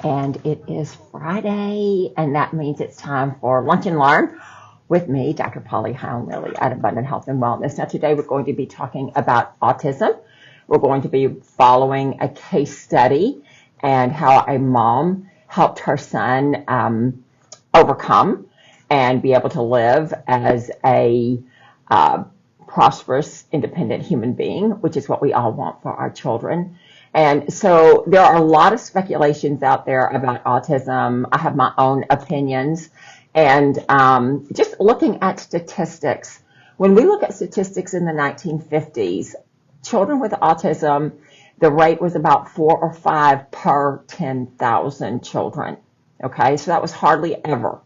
and it is Friday, and that means it's time for Lunch and Learn with me, Dr. Polly Heil-Mealey at Abundant Health and Wellness. Now, today we're going to be talking about autism. We're going to be following a case study and how a mom helped her son overcome and be able to live as a prosperous, independent human being, which is what we all want for our children. And so there are a lot of speculations out there about autism. I have my own opinions. And just looking at statistics, when we look at statistics in the 1950s, children with autism, the rate was about 4 or 5 per 10,000 children. Okay, so that was hardly ever,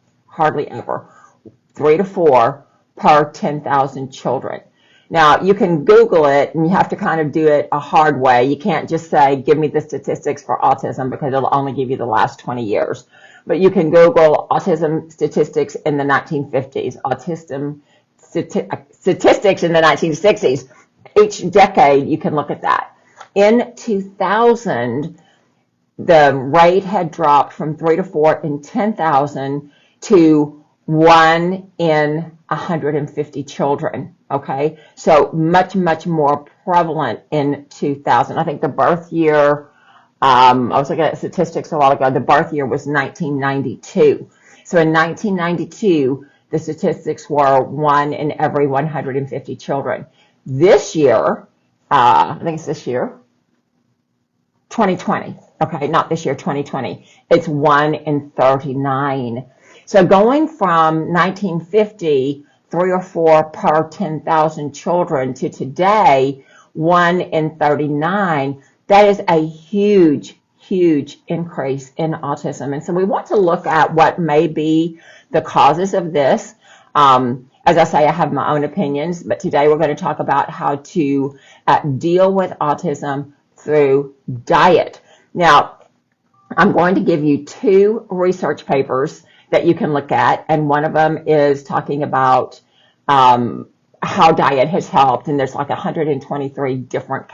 3 to 4 per 10,000 children. Now, you can Google it, and you have to kind of do it a hard way. You can't just say, give me the statistics for autism, because it'll only give you the last 20 years. But you can Google autism statistics in the 1950s, autism statistics in the 1960s. Each decade, you can look at that. In 2000, the rate had dropped from 3 to 4 in 10,000 to 1 in 150 children. Okay, so much more prevalent in 2000. I think the birth year, I was looking at statistics a while ago, the birth year was 1992. So in 1992, the statistics were 1 in every 150 children. This year, I think it's this year, 2020. Okay, not this year, 2020. It's 1 in 39. So going from 1950, 3 or 4 per 10,000 children, to today, 1 in 39, that is a huge increase in autism. And so we want to look at what may be the causes of this. As I say, I have my own opinions, but today we're going to talk about how to deal with autism through diet. Now, I'm going to give you 2 research papers that you can look at, and one of them is talking about how diet has helped, and there's like 123 different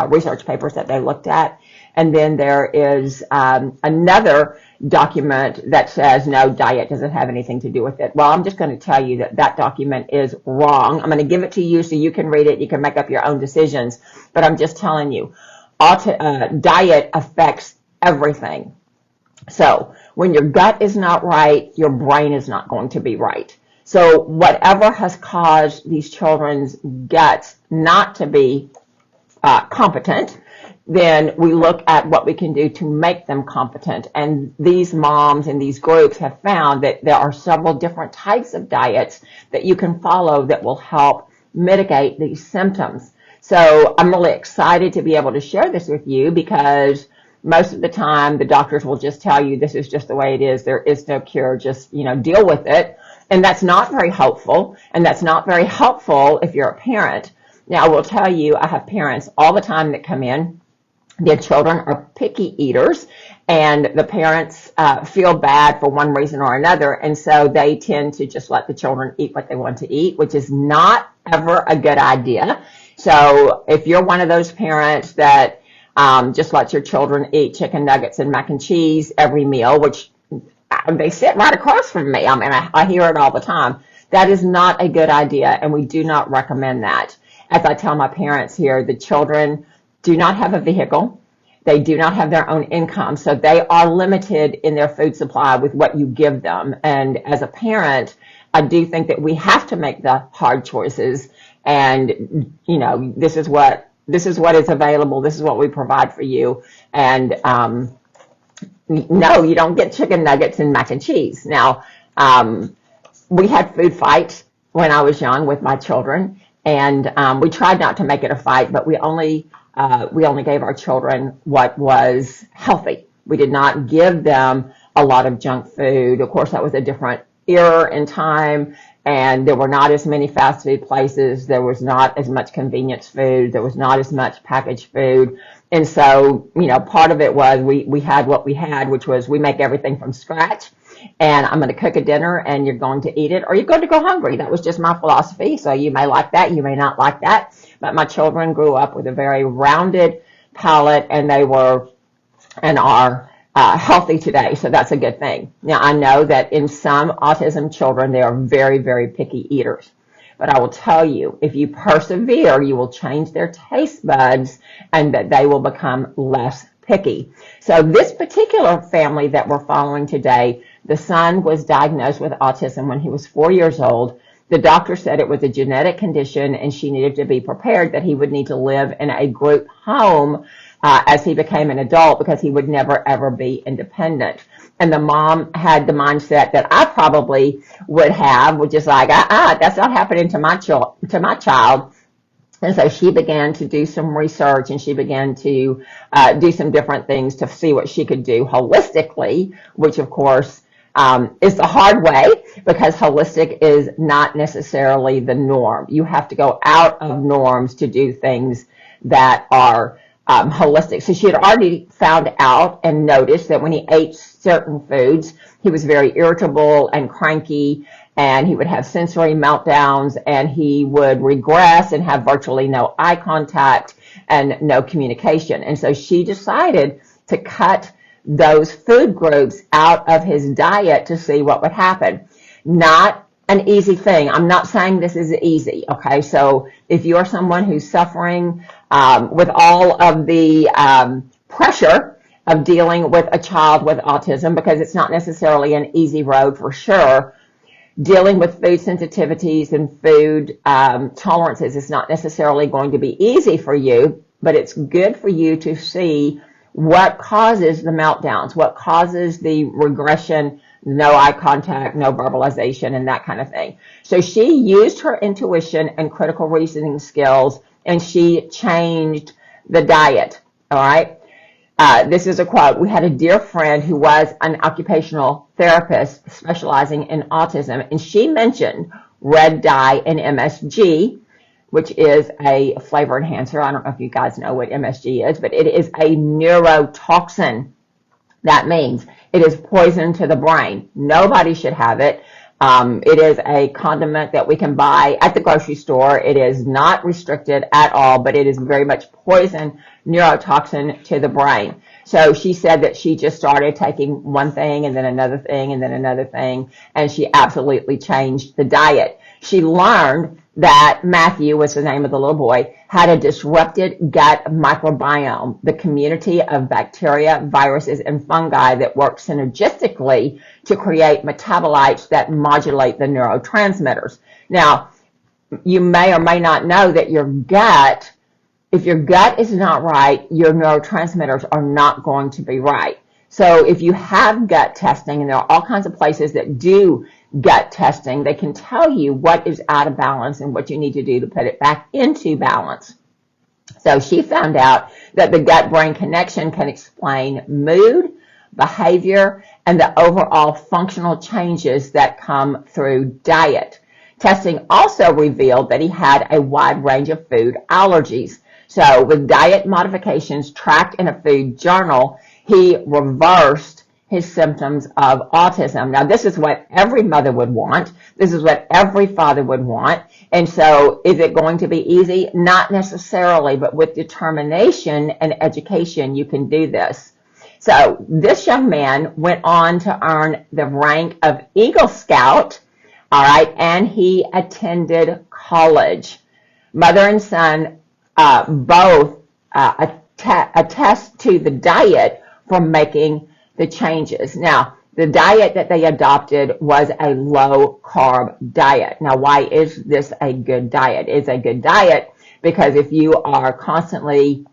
research papers that they looked at. And then there is another document that says, no, diet doesn't have anything to do with it. Well, I'm just going to tell you that that document is wrong. I'm going to give it to you so you can read it. You can make up your own decisions. But I'm just telling you, diet affects everything. So when your gut is not right, your brain is not going to be right. So whatever has caused these children's guts not to be competent, then we look at what we can do to make them competent. And these moms and these groups have found that there are several different types of diets that you can follow that will help mitigate these symptoms. So I'm really excited to be able to share this with you, because most of the time the doctors will just tell you this is just the way it is. There is no cure. Just, deal with it. And that's not very hopeful. And that's not very helpful if you're a parent. Now, I will tell you, I have parents all the time that come in. Their children are picky eaters, and the parents feel bad for one reason or another. And so they tend to just let the children eat what they want to eat, which is not ever a good idea. So if you're one of those parents that just let your children eat chicken nuggets and mac and cheese every meal, which they sit right across from me. I mean, I hear it all the time. That is not a good idea, and we do not recommend that. As I tell my parents here, the children do not have a vehicle. They do not have their own income, so they are limited in their food supply with what you give them. And as a parent, I do think that we have to make the hard choices. And, this is what is available. This is what we provide for you. And no, you don't get chicken nuggets and mac and cheese. Now, we had food fights when I was young with my children, and we tried not to make it a fight, but we only gave our children what was healthy. We did not give them a lot of junk food. Of course, that was a different era in time, and there were not as many fast food places. There was not as much convenience food. There was not as much packaged food. And so, part of it was we had what we had, which was we make everything from scratch. And I'm going to cook a dinner, and you're going to eat it, or you're going to go hungry. That was just my philosophy. So you may like that, you may not like that. But my children grew up with a very rounded palate, and they were and are healthy today, so that's a good thing. Now, I know that in some autism children, they are very, very picky eaters. But I will tell you, if you persevere, you will change their taste buds and that they will become less picky. So this particular family that we're following today, the son was diagnosed with autism when he was 4 years old. The doctor said it was a genetic condition and she needed to be prepared that he would need to live in a group home as he became an adult because he would never, ever be independent. And the mom had the mindset that I probably would have, which is like, that's not happening to my child. And so she began to do some research and she began to do some different things to see what she could do holistically, which of course is the hard way because holistic is not necessarily the norm. You have to go out of norms to do things that are holistic. So she had already found out and noticed that when he ate certain foods, he was very irritable and cranky, and he would have sensory meltdowns, and he would regress and have virtually no eye contact and no communication. And so she decided to cut those food groups out of his diet to see what would happen. Not an easy thing. I'm not saying this is easy, okay? So if you're someone who's suffering with all of the pressure of dealing with a child with autism, because it's not necessarily an easy road for sure, dealing with food sensitivities and food tolerances is not necessarily going to be easy for you, but it's good for you to see what causes the meltdowns, what causes the regression, no eye contact, no verbalization, and that kind of thing. So she used her intuition and critical reasoning skills, and she changed the diet, all right? This is a quote. We had a dear friend who was an occupational therapist specializing in autism, and she mentioned red dye and MSG, which is a flavor enhancer. I don't know if you guys know what MSG is, but it is a neurotoxin. That means it is poison to the brain. Nobody should have it. It is a condiment that we can buy at the grocery store. It is not restricted at all, but it is very much poison neurotoxin to the brain. So she said that she just started taking one thing and then another thing and then another thing, and she absolutely changed the diet. She learned that Matthew, was the name of the little boy, had a disrupted gut microbiome, the community of bacteria, viruses, and fungi that work synergistically to create metabolites that modulate the neurotransmitters. Now, you may or may not know that your gut, if your gut is not right, your neurotransmitters are not going to be right. So if you have gut testing, and there are all kinds of places that do gut testing, they can tell you what is out of balance and what you need to do to put it back into balance. So she found out that the gut-brain connection can explain mood, behavior, and the overall functional changes that come through diet. Testing also revealed that he had a wide range of food allergies. So with diet modifications tracked in a food journal, he reversed his symptoms of autism. Now, this is what every mother would want. This is what every father would want. And so is it going to be easy? Not necessarily, but with determination and education, you can do this. So this young man went on to earn the rank of Eagle Scout, all right, and he attended college. Mother and son both attest to the diet for making the changes. Now, the diet that they adopted was a low-carb diet. Now, why is this a good diet? It's a good diet because if you are constantly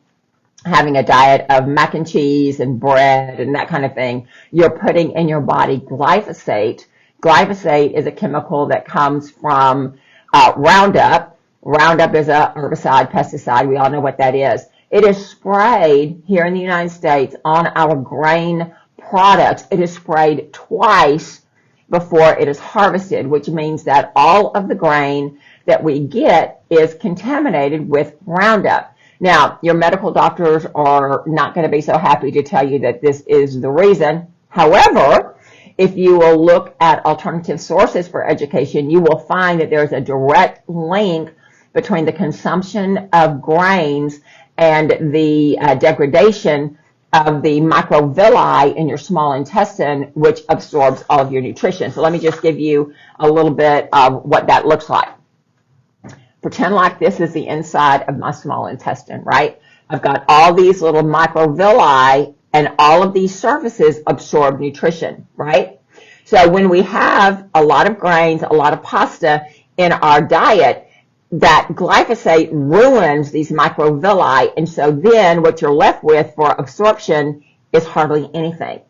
having a diet of mac and cheese and bread and that kind of thing, you're putting in your body glyphosate. Glyphosate is a chemical that comes from Roundup. Roundup is a herbicide, pesticide. We all know what that is. It is sprayed here in the United States on our grain products. It is sprayed twice before it is harvested, which means that all of the grain that we get is contaminated with Roundup. Now, your medical doctors are not going to be so happy to tell you that this is the reason. However, if you will look at alternative sources for education, you will find that there's a direct link between the consumption of grains and the degradation of the microvilli in your small intestine, which absorbs all of your nutrition. So let me just give you a little bit of what that looks like. Pretend like this is the inside of my small intestine, right? I've got all these little microvilli, and all of these surfaces absorb nutrition, right? So when we have a lot of grains, a lot of pasta in our diet, that glyphosate ruins these microvilli, and so then what you're left with for absorption is hardly anything,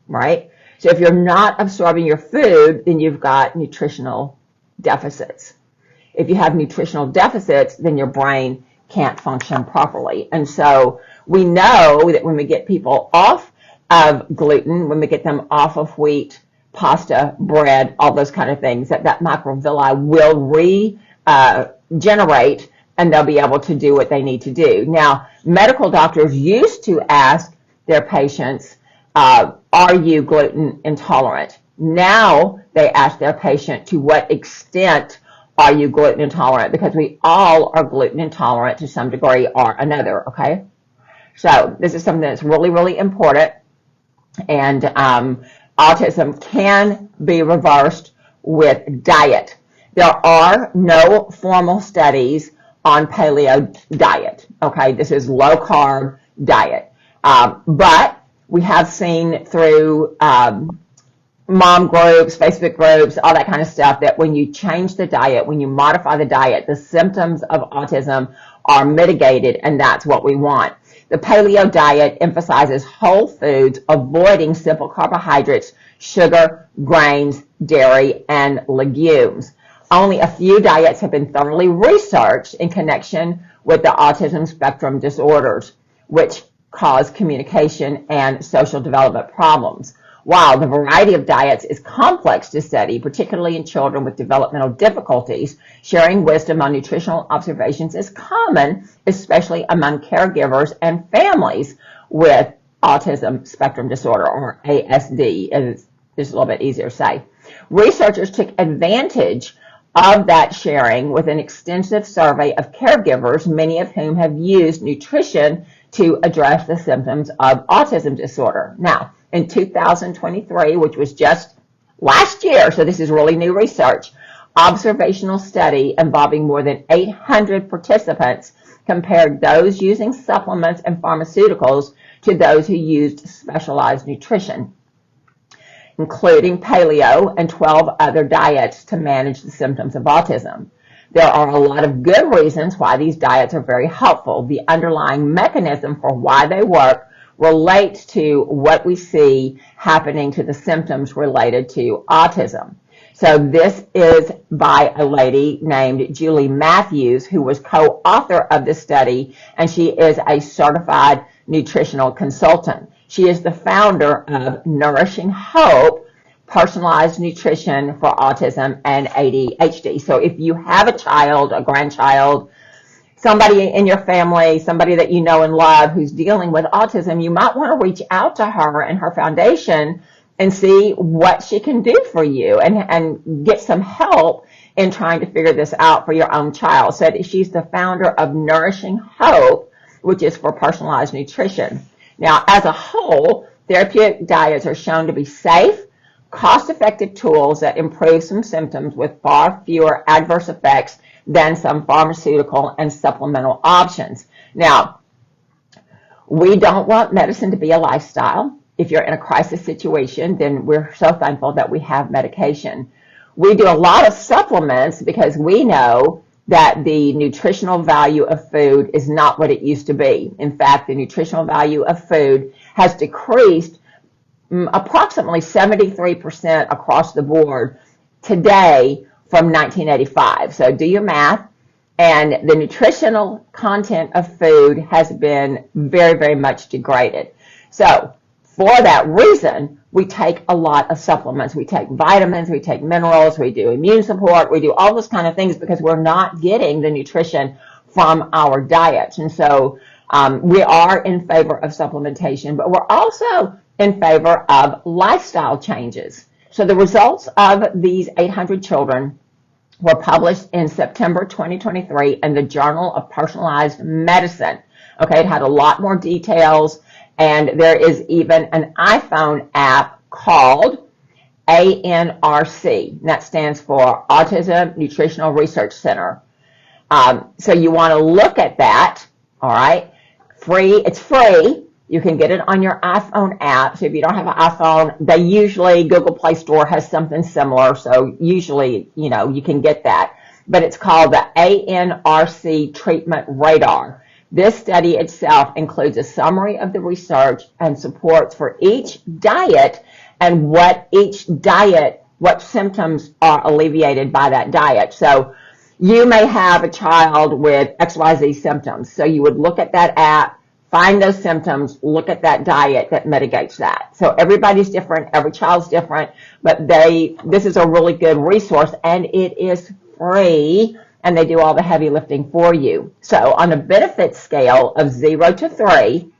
right? So if you're not absorbing your food, then you've got nutritional deficits. If you have nutritional deficits, then your brain can't function properly. And so we know that when we get people off of gluten, when we get them off of wheat, pasta, bread, all those kind of things, that microvilli will regenerate, and they'll be able to do what they need to do. Now, medical doctors used to ask their patients, are you gluten intolerant? Now they ask their patient, to what extent are you gluten intolerant? Because we all are gluten intolerant to some degree or another, okay? So this is something that's really, really important. And autism can be reversed with diet. There are no formal studies on paleo diet, okay? This is low-carb diet. But we have seen through mom groups, Facebook groups, all that kind of stuff, that when you change the diet, when you modify the diet, the symptoms of autism are mitigated, and that's what we want. The paleo diet emphasizes whole foods, avoiding simple carbohydrates, sugar, grains, dairy, and legumes. Only a few diets have been thoroughly researched in connection with the autism spectrum disorders, which cause communication and social development problems. While the variety of diets is complex to study, particularly in children with developmental difficulties, sharing wisdom on nutritional observations is common, especially among caregivers and families with autism spectrum disorder, or ASD, as it's a little bit easier to say. Researchers took advantage of that sharing with an extensive survey of caregivers, many of whom have used nutrition to address the symptoms of autism disorder. Now, in 2023, which was just last year, so this is really new research, observational study involving more than 800 participants compared those using supplements and pharmaceuticals to those who used specialized nutrition, including paleo and 12 other diets to manage the symptoms of autism. There are a lot of good reasons why these diets are very helpful. The underlying mechanism for why they work relates to what we see happening to the symptoms related to autism. So this is by a lady named Julie Matthews, who was co-author of this study, and she is a certified nutritional consultant. She is the founder of Nourishing Hope, Personalized Nutrition for Autism and ADHD. So if you have a child, a grandchild, somebody in your family, somebody that you know and love who's dealing with autism, you might want to reach out to her and her foundation and see what she can do for you, and get some help in trying to figure this out for your own child. So she's the founder of Nourishing Hope, which is for personalized nutrition. Now, as a whole, therapeutic diets are shown to be safe, cost-effective tools that improve some symptoms with far fewer adverse effects than some pharmaceutical and supplemental options. Now, we don't want medicine to be a lifestyle. If you're in a crisis situation, then we're so thankful that we have medication. We do a lot of supplements because we know that the nutritional value of food is not what it used to be. In fact, the nutritional value of food has decreased approximately 73% across the board today from 1985. So do your math, and the nutritional content of food has been very, very much degraded. So for that reason, we take a lot of supplements. We take vitamins, we take minerals, we do immune support, we do all those kind of things because we're not getting the nutrition from our diets. And so we are in favor of supplementation, but we're also in favor of lifestyle changes. So the results of these 800 children were published in September 2023 in the Journal of Personalized Medicine. Okay, it had a lot more details, And there is even an iPhone app called ANRC, and that stands for Autism Nutritional Research Center. So you want to look at that, all right? It's free. You can get it on your iPhone app. So if you don't have an iPhone, Google Play Store has something similar. So usually, you can get that. But it's called the ANRC Treatment Radar. This study itself includes a summary of the research and supports for each diet and what symptoms are alleviated by that diet. So you may have a child with XYZ symptoms. So you would look at that app, find those symptoms, look at that diet that mitigates that. So everybody's different, every child's different, but this is a really good resource, and it is free, and they do all the heavy lifting for you. So on a benefit scale of 0 to 3,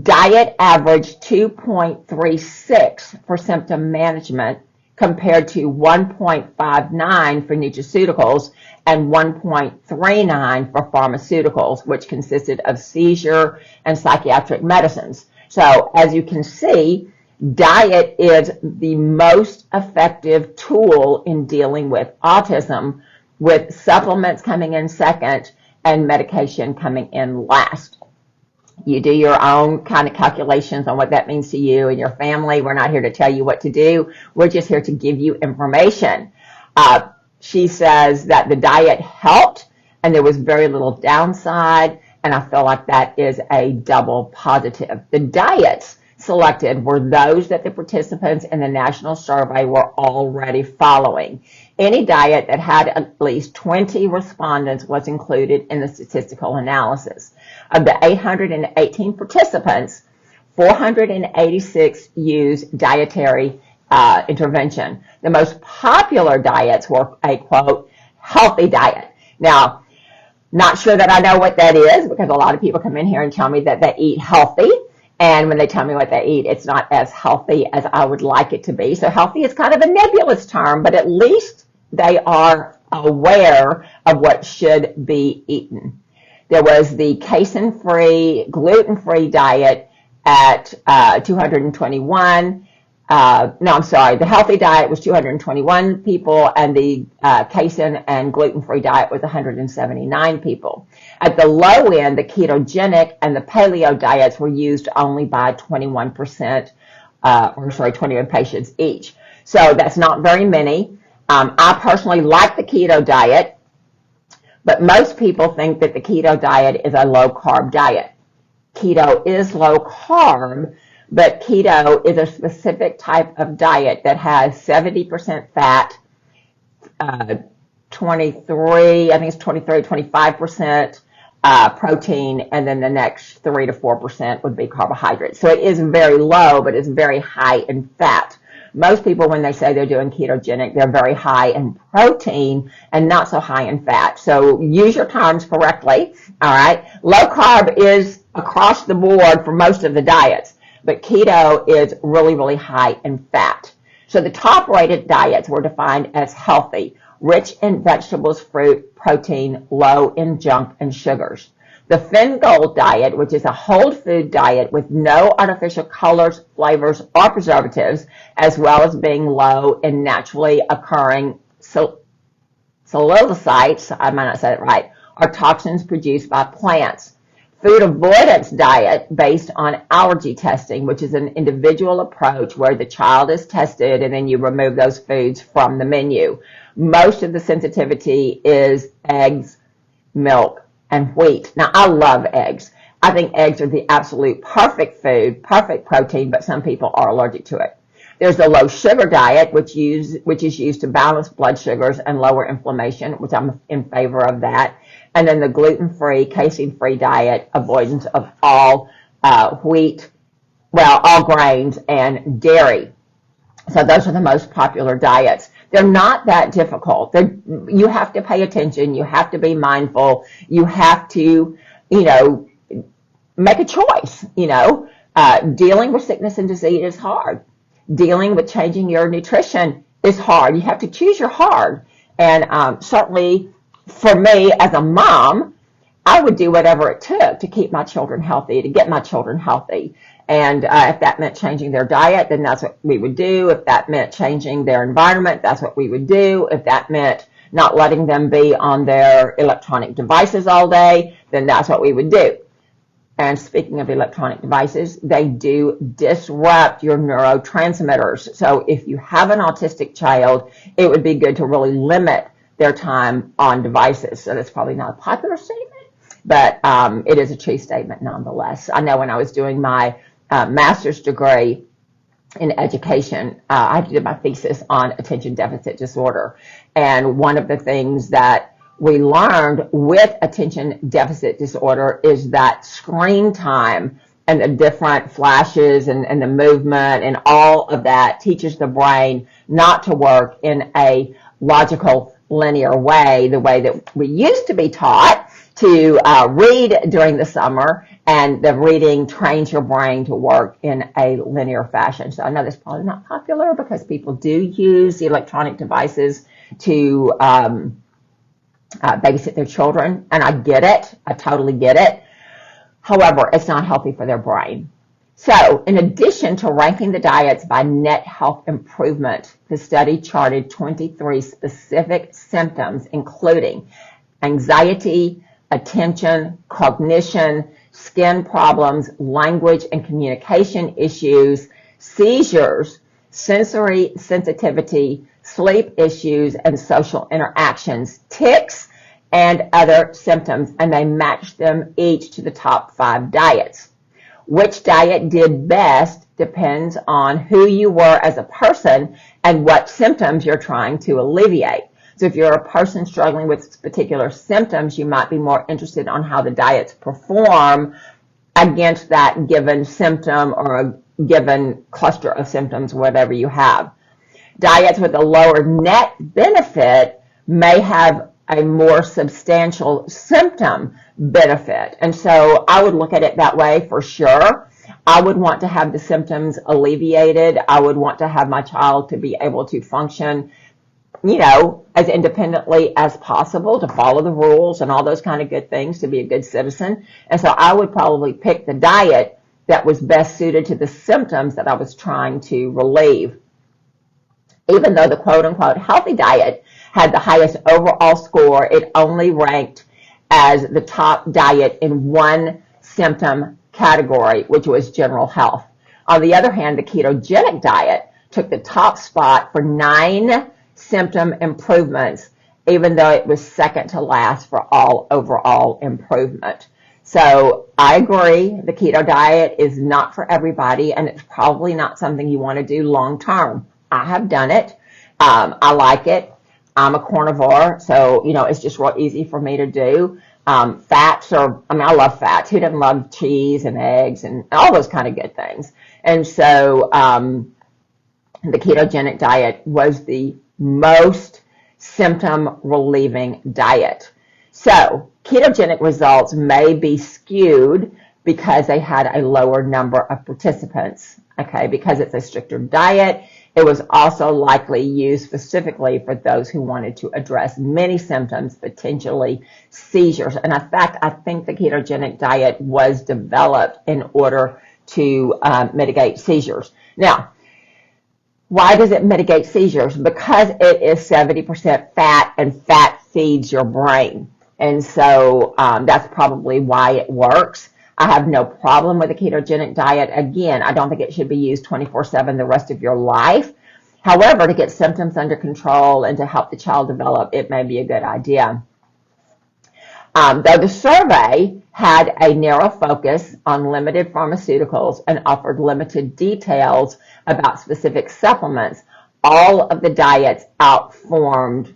diet averaged 2.36 for symptom management compared to 1.59 for nutraceuticals and 1.39 for pharmaceuticals, which consisted of seizure and psychiatric medicines. So as you can see, diet is the most effective tool in dealing with autism, with supplements coming in second and medication coming in last. You do your own kind of calculations on what that means to you and your family. We're not here to tell you what to do. We're just here to give you information. She says that the diet helped and there was very little downside, and I feel like that is a double positive. The diets selected were those that the participants in the national survey were already following. Any diet that had at least 20 respondents was included in the statistical analysis. Of the 818 participants, 486 used dietary intervention. The most popular diets were a, quote, healthy diet. Now, not sure that I know what that is, because a lot of people come in here and tell me that they eat healthy. And when they tell me what they eat, it's not as healthy as I would like it to be. So healthy is kind of a nebulous term, but at least they are aware of what should be eaten. There was the casein-free, gluten-free diet at 221. The healthy diet was 221 people, and the casein and gluten-free diet was 179 people. At the low end, the ketogenic and the paleo diets were used only by 21 patients each. So that's not very many. I personally like the keto diet, but most people think that the keto diet is a low-carb diet. Keto is low-carb, but keto is a specific type of diet that has 70% fat, 25% protein, and then the next 3 to 4% would be carbohydrates. So it is very low, but it's very high in fat. Most people, when they say they're doing ketogenic, they're very high in protein and not so high in fat. So use your terms correctly, all right? Low carb is across the board for most of the diets, but keto is really, really high in fat. So the top-rated diets were defined as healthy, rich in vegetables, fruit, protein, low in junk and sugars. The Fingold diet, which is a whole food diet with no artificial colors, flavors, or preservatives, as well as being low in naturally occurring psilocybes, I might not say it right, are toxins produced by plants. Food avoidance diet based on allergy testing, which is an individual approach where the child is tested and then you remove those foods from the menu. Most of the sensitivity is eggs, milk, and wheat. Now, I love eggs. I think eggs are the absolute perfect food, perfect protein, but some people are allergic to it. There's the low sugar diet, which is used to balance blood sugars and lower inflammation, which I'm in favor of that. And then the gluten-free, casein-free diet, avoidance of all wheat, all grains and dairy. So those are the most popular diets. They're not that difficult. You have to pay attention. You have to be mindful. You have to, make a choice. Dealing with sickness and disease is hard. Dealing with changing your nutrition is hard. You have to choose your hard. And certainly for me as a mom, I would do whatever it took to keep my children healthy, to get my children healthy. And if that meant changing their diet, then that's what we would do. If that meant changing their environment, that's what we would do. If that meant not letting them be on their electronic devices all day, then that's what we would do. And speaking of electronic devices, they do disrupt your neurotransmitters. So if you have an autistic child, it would be good to really limit their time on devices. So that's probably not a popular statement, but it is a true statement nonetheless. I know when I was doing my master's degree in education, I did my thesis on attention deficit disorder. And one of the things that we learned with attention deficit disorder is that screen time and the different flashes and the movement and all of that teaches the brain not to work in a logical, linear way, the way that we used to be taught to read during the summer, and the reading trains your brain to work in a linear fashion. So I know that's probably not popular because people do use the electronic devices to babysit their children, and I get it. I totally get it. However, it's not healthy for their brain. So in addition to ranking the diets by net health improvement, the study charted 23 specific symptoms, including anxiety, attention, cognition, skin problems, language and communication issues, seizures, sensory sensitivity, sleep issues, and social interactions, tics, and other symptoms, and they matched them each to the top 5 diets. Which diet did best depends on who you were as a person and what symptoms you're trying to alleviate. So if you're a person struggling with particular symptoms, you might be more interested on how the diets perform against that given symptom or a given cluster of symptoms, whatever you have. Diets with a lower net benefit may have a more substantial symptom benefit. And so I would look at it that way for sure. I would want to have the symptoms alleviated. I would want to have my child to be able to function, as independently as possible, to follow the rules and all those kind of good things, to be a good citizen. And so I would probably pick the diet that was best suited to the symptoms that I was trying to relieve. Even though the quote-unquote healthy diet had the highest overall score, it only ranked as the top diet in one symptom category, which was general health. On the other hand, the ketogenic diet took the top spot for 9 symptom improvements, even though it was second to last for all overall improvement. So I agree, the keto diet is not for everybody, and it's probably not something you want to do long term. I have done it. I like it. I'm a carnivore, so, it's just real easy for me to do. Fats I love fats. Who doesn't love cheese and eggs and all those kind of good things? And so the ketogenic diet was the most symptom relieving diet. So ketogenic results may be skewed because they had a lower number of participants. Okay, because it's a stricter diet. It was also likely used specifically for those who wanted to address many symptoms, potentially seizures. And in fact, I think the ketogenic diet was developed in order to mitigate seizures. Now, why does it mitigate seizures? Because it is 70% fat, and fat feeds your brain. And so that's probably why it works. I have no problem with a ketogenic diet. Again, I don't think it should be used 24/7 the rest of your life. However, to get symptoms under control and to help the child develop, it may be a good idea. Though the survey had a narrow focus on limited pharmaceuticals and offered limited details about specific supplements, all of the diets outperformed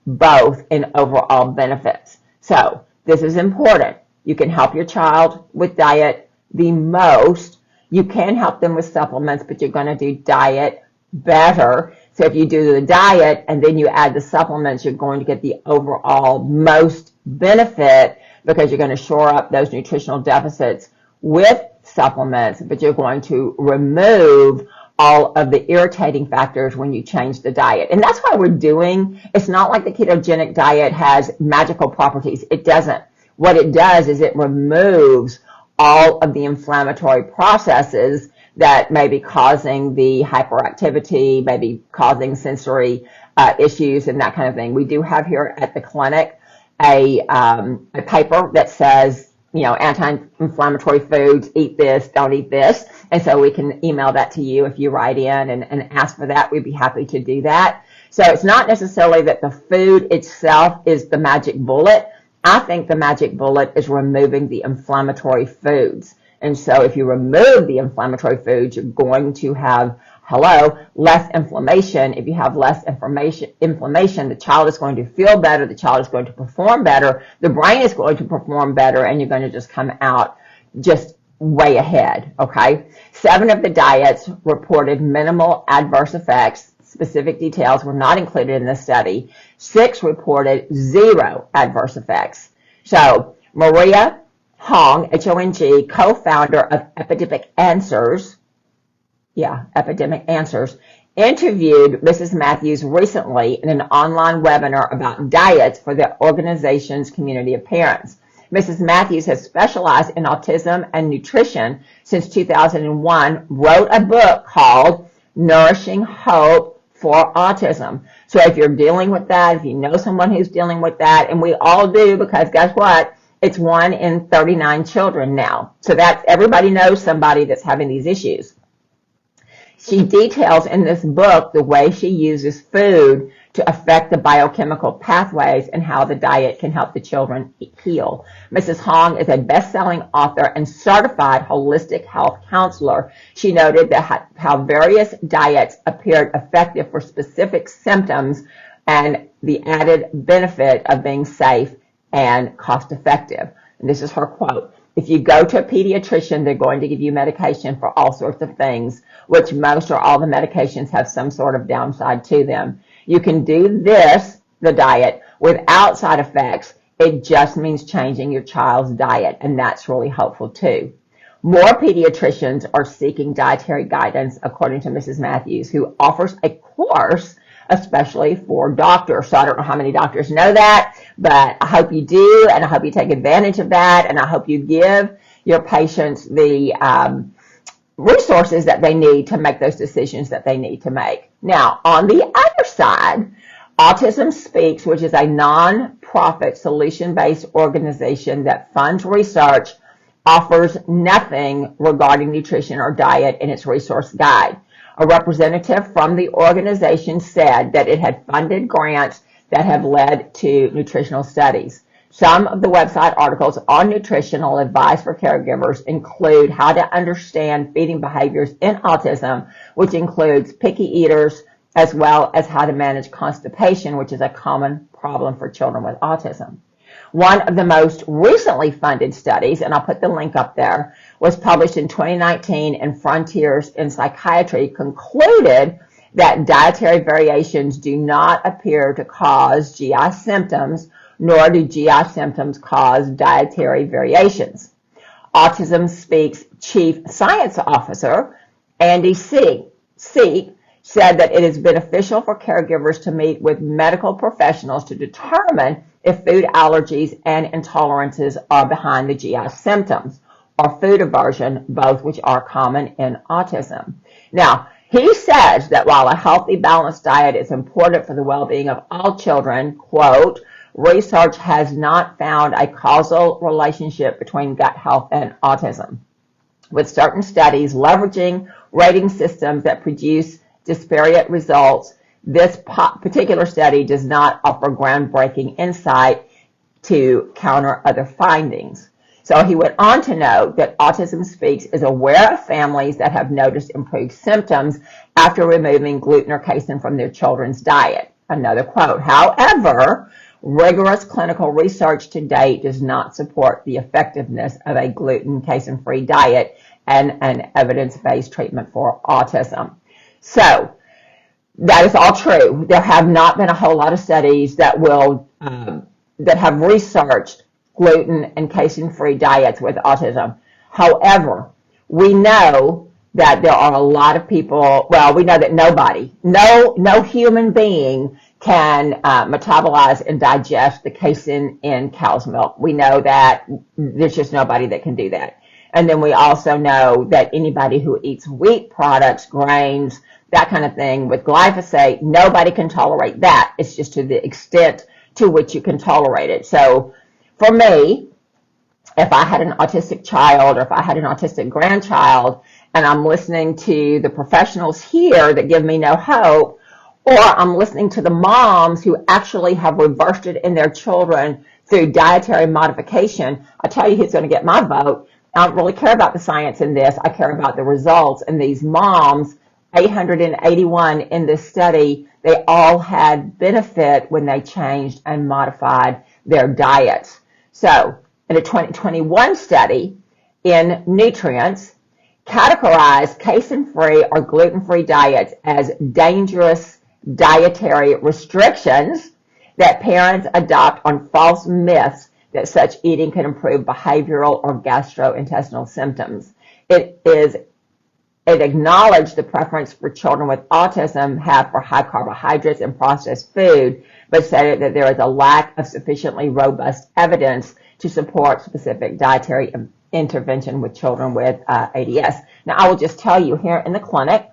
both in overall benefits. So this is important. You can help your child with diet the most. You can help them with supplements, but you're going to do diet better. So if you do the diet and then you add the supplements, you're going to get the overall most benefit because you're going to shore up those nutritional deficits with supplements, but you're going to remove all of the irritating factors when you change the diet. And that's why it's not like the ketogenic diet has magical properties. It doesn't. What it does is it removes all of the inflammatory processes that may be causing the hyperactivity, maybe causing sensory issues and that kind of thing. We do have here at the clinic a paper that says, anti-inflammatory foods, eat this, don't eat this. And so we can email that to you if you write in and ask for that. We'd be happy to do that. So it's not necessarily that the food itself is the magic bullet. I think the magic bullet is removing the inflammatory foods. And so if you remove the inflammatory foods, you're going to have, less inflammation. If you have less inflammation, the child is going to feel better, the child is going to perform better, the brain is going to perform better, and you're going to just come out just way ahead, okay? 7 of the diets reported minimal adverse effects. Specific details were not included in the study. 6 reported 0 adverse effects. So Maria Hong, H-O-N-G, co-founder of Epidemic Answers, interviewed Mrs. Matthews recently in an online webinar about diets for the organization's community of parents. Mrs. Matthews has specialized in autism and nutrition since 2001, wrote a book called Nourishing Hope for Autism. So if you're dealing with that, if you know someone who's dealing with that, and we all do, because guess what? It's 1 in 39 children now. So that's, everybody knows somebody that's having these issues. She details in this book the way she uses food to affect the biochemical pathways and how the diet can help the children heal. Mrs. Hong is a best-selling author and certified holistic health counselor. She noted that how various diets appeared effective for specific symptoms and the added benefit of being safe and cost-effective. And this is her quote. If you go to a pediatrician, they're going to give you medication for all sorts of things, which most or all the medications have some sort of downside to them. You can do this, the diet, without side effects. It just means changing your child's diet, and that's really helpful too. More pediatricians are seeking dietary guidance, according to Mrs. Matthews, who offers a course especially for doctors. So I don't know how many doctors know that, but I hope you do, and I hope you take advantage of that, and I hope you give your patients the resources that they need to make those decisions that they need to make. Now, on the other side, Autism Speaks, which is a non-profit solution-based organization that funds research, offers nothing regarding nutrition or diet in its resource guide. A representative from the organization said that it had funded grants that have led to nutritional studies. Some of the website articles on nutritional advice for caregivers include how to understand feeding behaviors in autism, which includes picky eaters, as well as how to manage constipation, which is a common problem for children with autism. One of the most recently funded studies, and I'll put the link up there, was published in 2019 in Frontiers in Psychiatry, concluded that dietary variations do not appear to cause GI symptoms, nor do GI symptoms cause dietary variations. Autism Speaks Chief Science Officer, Andy Seek, said that it is beneficial for caregivers to meet with medical professionals to determine if food allergies and intolerances are behind the GI symptoms, or food aversion, both which are common in autism. Now, he says that while a healthy, balanced diet is important for the well-being of all children, quote, research has not found a causal relationship between gut health and autism, with certain studies leveraging rating systems that produce disparate results. This particular study does not offer groundbreaking insight to counter other findings. So he went on to note that Autism Speaks is aware of families that have noticed improved symptoms after removing gluten or casein from their children's diet. Another quote, however, rigorous clinical research to date does not support the effectiveness of a gluten casein-free diet and an evidence-based treatment for autism. So that is all true. There have not been a whole lot of studies that that have researched gluten and casein-free diets with autism. However, we know that there are a lot of people, well, we know that no human being can metabolize and digest the casein in cow's milk. We know that there's just nobody that can do that. And then we also know that anybody who eats wheat products, grains, that kind of thing with glyphosate, nobody can tolerate that. It's just to the extent to which you can tolerate it. So for me, if I had an autistic child or if I had an autistic grandchild and I'm listening to the professionals here that give me no hope, or I'm listening to the moms who actually have reversed it in their children through dietary modification, I tell you who's going to get my vote. I don't really care about the science in this. I care about the results. And these moms, 881 in this study, they all had benefit when they changed and modified their diets. So in a 2021 study in nutrients, categorized casein-free or gluten-free diets as dangerous dietary restrictions that parents adopt on false myths that such eating can improve behavioral or gastrointestinal symptoms. It acknowledged the preference for children with autism have for high carbohydrates and processed food, but said that there is a lack of sufficiently robust evidence to support specific dietary intervention with children with ADS. Now, I will just tell you here in the clinic,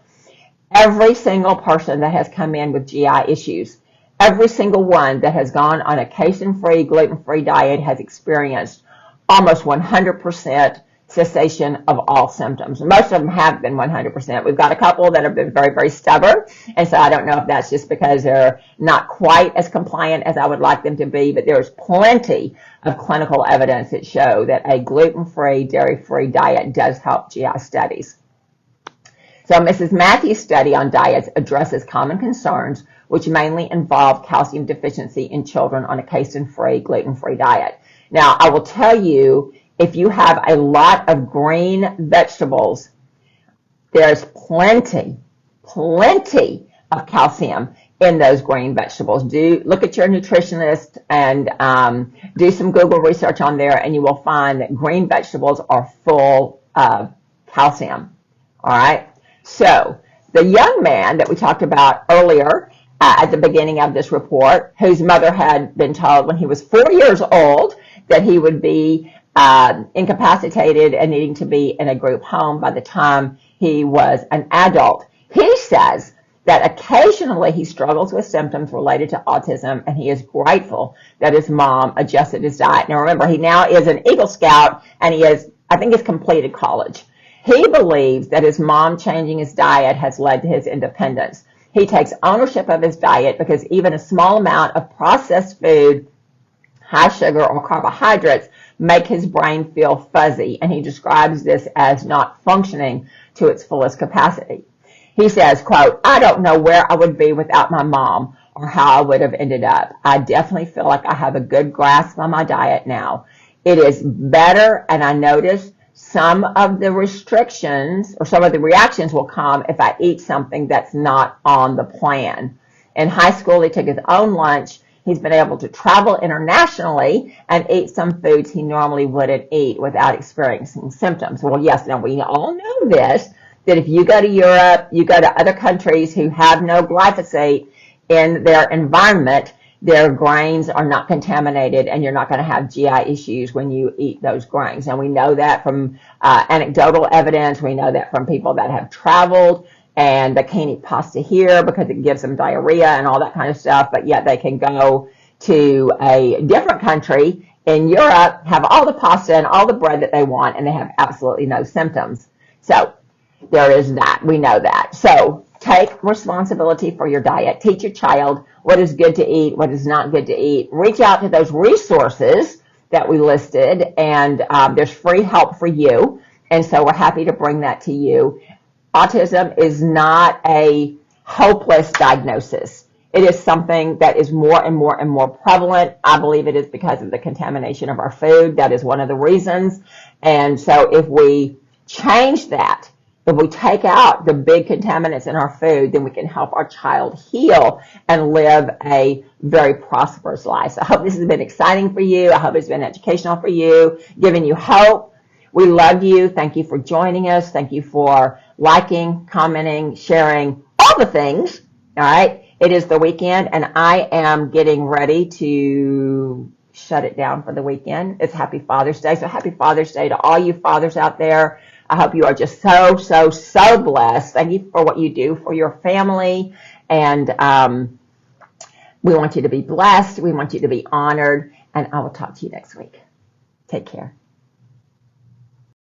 every single person that has come in with GI issues, every single one that has gone on a casein-free, gluten-free diet has experienced almost 100% cessation of all symptoms. Most of them have been 100%. We've got a couple that have been very, very stubborn, and so I don't know if that's just because they're not quite as compliant as I would like them to be, but there's plenty of clinical evidence that show that a gluten-free, dairy-free diet does help GI studies. So Mrs. Matthews' study on diets addresses common concerns, which mainly involve calcium deficiency in children on a casein-free, gluten-free diet. Now, I will tell you, if you have a lot of green vegetables, there's plenty of calcium in those green vegetables. Look at your nutritionist and do some Google research on there, and you will find that green vegetables are full of calcium. All right. So the young man that we talked about earlier at the beginning of this report, whose mother had been told when he was 4 years old that he would be incapacitated and needing to be in a group home by the time he was an adult. He says that occasionally he struggles with symptoms related to autism, and he is grateful that his mom adjusted his diet. Now remember, he now is an Eagle Scout, and I think he's completed college. He believes that his mom changing his diet has led to his independence. He takes ownership of his diet because even a small amount of processed food, high sugar, or carbohydrates make his brain feel fuzzy, and he describes this as not functioning to its fullest capacity. He says, quote, "I don't know where I would be without my mom or how I would have ended up. I definitely feel like I have a good grasp on my diet now. It is better, and I notice some of the restrictions or some of the reactions will come if I eat something that's not on the plan." In high school, he took his own lunch. He's been able to travel internationally and eat some foods he normally wouldn't eat without experiencing symptoms. Well, yes, now we all know this, that if you go to Europe, you go to other countries who have no glyphosate in their environment, their grains are not contaminated, and you're not going to have GI issues when you eat those grains. And we know that from anecdotal evidence. We know that from people that have traveled and they can't eat pasta here because it gives them diarrhea and all that kind of stuff, but yet they can go to a different country in Europe, have all the pasta and all the bread that they want, and they have absolutely no symptoms. So there is that. We know that. So take responsibility for your diet. Teach your child what is good to eat, what is not good to eat. Reach out to those resources that we listed, and there's free help for you. And so we're happy to bring that to you. Autism is not a hopeless diagnosis. It is something that is more and more and more prevalent. I believe it is because of the contamination of our food. That is one of the reasons. And so if we change that, if we take out the big contaminants in our food, then we can help our child heal and live a very prosperous life. So I hope this has been exciting for you. I hope it's been educational for you, giving you hope. We love you. Thank you for joining us. Thank you for liking, commenting, sharing, all the things. All right. It is the weekend, and I am getting ready to shut it down for the weekend. It's Happy Father's Day. So happy Father's Day to all you fathers out there. I hope you are just so, so, so blessed. Thank you for what you do for your family. And we want you to be blessed. We want you to be honored. And I will talk to you next week. Take care.